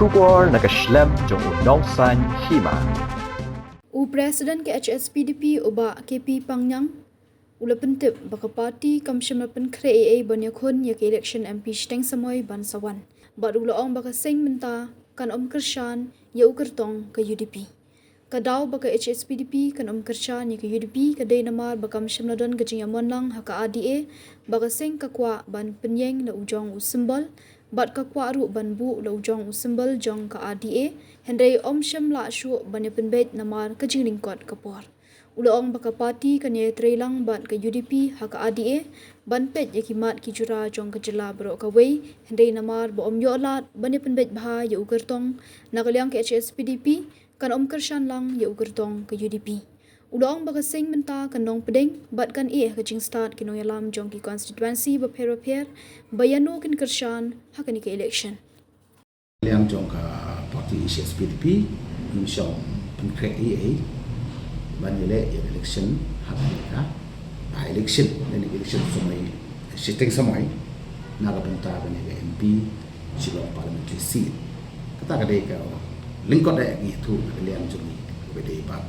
Shubor nakashlem jong unongsan hima. Presiden ke HSPDP uba KP Pangyang ula pentip baka parti kamsham pen KAA banyakun ya ke election MP Steng Samoy Bansawan. Bad ula ong baka sing menta kan Kershan ya ukertong ke UDP. Kadau baka HSPDP kan Kershan ya ke UDP kadai namar baka kamsham nadon gajing amonlang haka ADA baka sing kakwa ban penyeng la ujong usimbol bat kakwa ru ban bu la ujong usimbol jong ka ADA hendai sham la shu banya penbet namar kajing lingkot kapor. Ula ong baka parti kan ye trailang ban ke UDP haka ADA ban pet ye kimat ki jura jong kejela bro ka wei hendai namar bo yo lat banya penbet bah ye ugertong nakaliang ke HSPDP kan Kershan lang ye ugertong ke UDP. Ula ong baka sing menta kan nong pedeng bat kan kajing start kinong yalam jong ki constituency baper bayano kin Kershan haka ni ke election. Liang jong ka parti HSPDP insong penkre EA banile election hakika election dan election semai sitting semai naga benta bani MP silong parliamentary seat kata kadai ka lingkot da gitu liang jong bede ba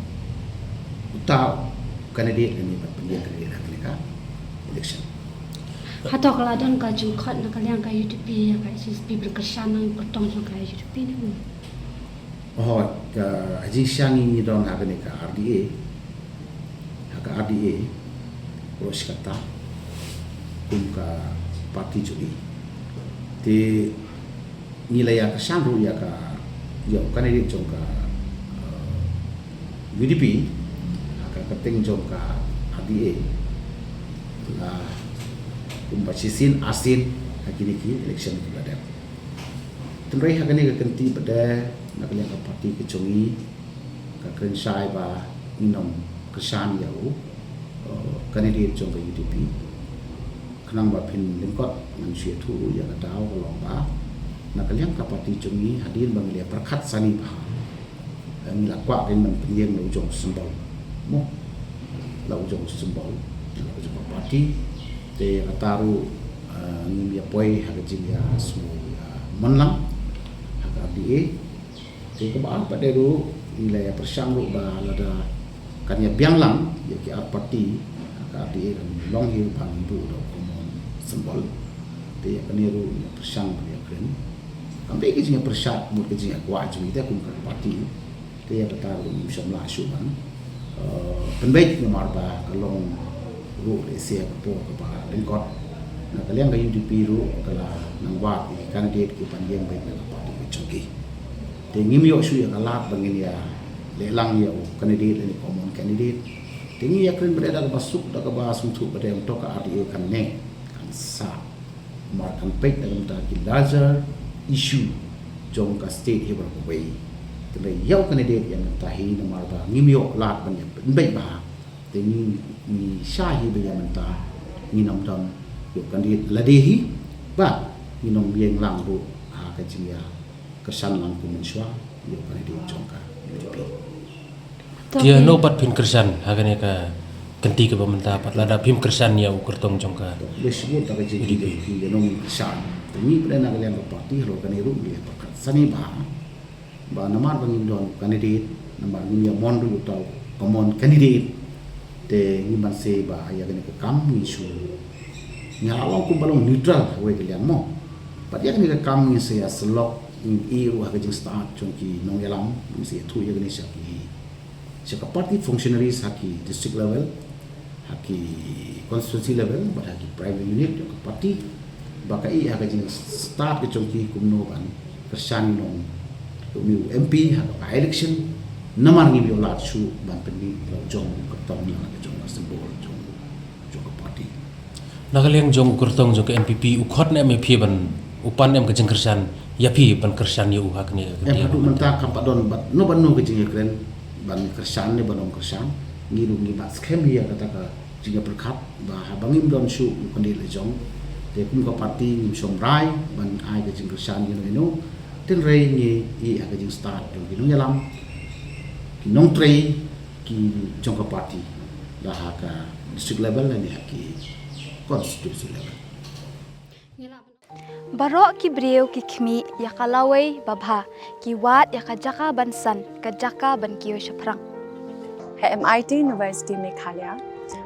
utau candidate ni ba pendia candidate hakika election Hato kalau don ka jungkot na kaliang ka UDP ka SSP berkesan nang potong ka UDP ni. Oh ka aji syangi ni don hakane ka RDA haka RDA terus kata ka parti juri ti nilai ya kesan ru ya ka yo candidate jong ka UDP haka keting jong ka RDA lah sisin asin hakini ki election pada tenrai hakani ka kenti pada nakaliang ka parti kecungi ka krensai ba inom kesan yau candidate jong ka UDP kanang ba pin lingkot manusia tu ya ka dau kolong ba nakaliang ka parti cungi hadir bang lia perkat sani ba ni lakwa kan man penyeng lo jong sembol mo lo jong sembol lo jong parti te ataru ni dia poi hak jingya semua menang hak dia te ke ba pada ru nilai persang ru ba lada kan ya bianglang ya ki parti hak dia kan long hiu pan bu do komon sembol te kan ru persang dia kren ambe ki jingya persat mu ki jingya kwa jing kita kum kan parti te ya ataru somla syuman penbaik nomor ba kalong ru Asia po ba lingkot na kaliang ka UDP ru kala nang wa candidate ki panjang baik na parti ki choki te ngimyo su ya kala bangin ya lelang ya candidate ni common candidate te ngi ya kren berada masuk da ka basum tu pada yang toka RDA kan ne kan sa mar kan pek dalam ta ki larger issue jong ka state he berapa way te yau candidate yang tahi na mar ba ngimyo lat ban ya baik ba ni syahi bagi mentah ni nom don yo kandid ladehi ba ni nom yang lang ru ha ka jia kesan lang ku menswa yo kandid jongka UDP dia no pat pin kersan hagane ka kenti ke pemerintah pat lada pim kersan ya ukertong jongka lesbut ta ka jia UDP yo nom kesan ni pernah kalian parti ro kan ru dia pakat sani ba namar bangin don kandid namar ni ya mondu tau common candidate te ni manse ba ya kene ke kam ni su nyalong ku balong neutral we ke liang mo pat ya kene ke kam ni se ya selok in eu ha ke start chongki nong yalam ni se tu ya kene sha ki party functionaries haki district level haki constituency level ba haki private unit ke party ba ka i ha ke start ke chongki kumno ban kersan nong mi MP ha ka election namar ni biolat su ban penni lo jong kertong la ke jong sembol jong parti nakaliang jong ukertong jong ke MPP ukhot ne me phi ban upan em ke jeng kersan ya phi ban kersan ya uhak ni em padu menta kampadon bat no ban no ke jeng kren ban kersan ne banom kersan ngiru ngi bat skem ya kata ka jeng perkat ba habangim don su kandil jong te kum ka parti nim somrai ban ai ke jeng kersan you ten rei ni i ha ke jeng start jong ki yalam nong tray ki jongka parti lah ka district level ni ki constituency level Barok ki breu ki khmi ya kalawai babha ki wat ya kajaka bansan kajaka ban kiyo shaprang. He MIT University Meghalaya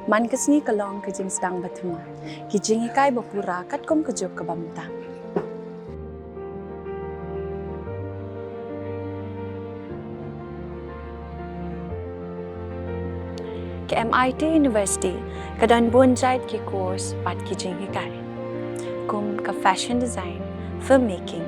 man kasni kalong ke jing sedang bathuma ki jing ikai bapura kat kom kejuk ke bamta. Ke MIT University kadan bunjait ki course pat ki jing ikai. Kum ka fashion design, filmmaking,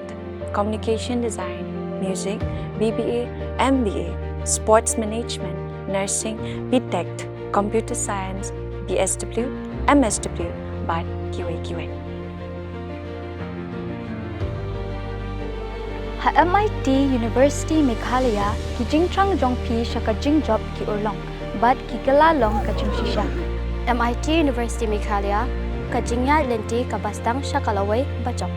communication design, music, BBA, MBA, sports management, nursing, BTech, computer science, BSW, MSW, but QA. Ha MIT University Meghalaya ki jingtrang jongpi shaka jingjop ki urlong but ki galalong ka jungshisha. MIT University Meghalaya, Kajingya Lenti Kabastang Shakalaway Bachok.